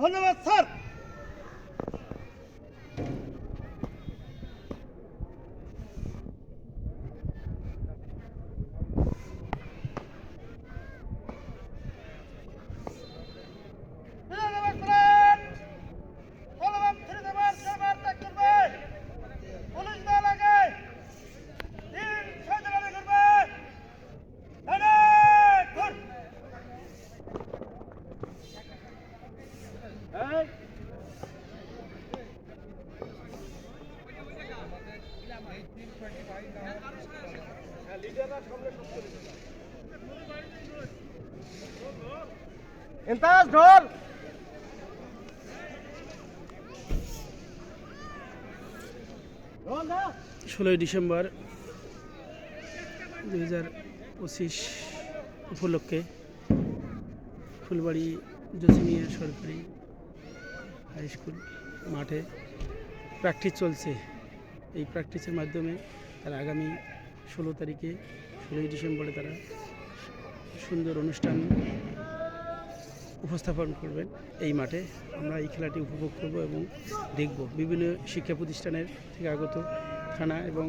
ধন্যবাদ স্যার। ইন্তাজ ঢোল। 16ই ডিসেম্বর 2025 উপলক্ষে ফুলবাড়ি জসিমিয়া সরকারি হাই স্কুল মাঠে প্র্যাকটিস চলছে। এই প্র্যাকটিসের মাধ্যমে তারা আগামী 16ই ডিসেম্বরে তারা সুন্দর অনুষ্ঠান উপস্থাপন করবেন এই মাঠে। আমরা এই খেলাটি উপভোগ করব এবং দেখব। বিভিন্ন শিক্ষা প্রতিষ্ঠানের থেকে আগত, থানা এবং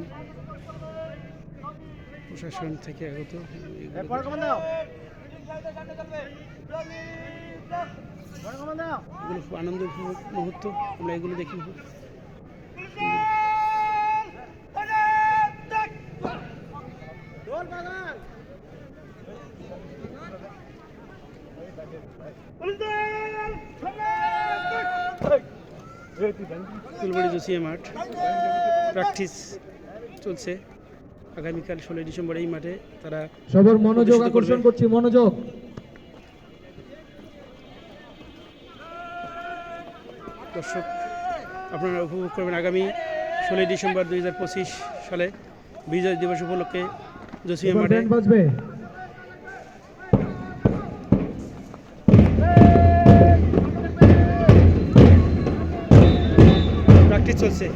প্রশাসন থেকে আগত এগুলো খুব আনন্দ মুহূর্ত। আমরা এগুলো দেখি। ফুলবাড়ি জসিয়া মাঠ প্র্যাকটিস চলছে। আগামীকাল 16ই ডিসেম্বর এই মাঠে তারা সবার মনোযোগ আকর্ষণ করছি, মনোযোগ। দর্শক আপনারা উপভোগ করবেন আগামী 16ই ডিসেম্বর 2025 সালে বিজয় দিবস উপলক্ষে জসিয়া মাঠে প্র্যাকটিস চলছে।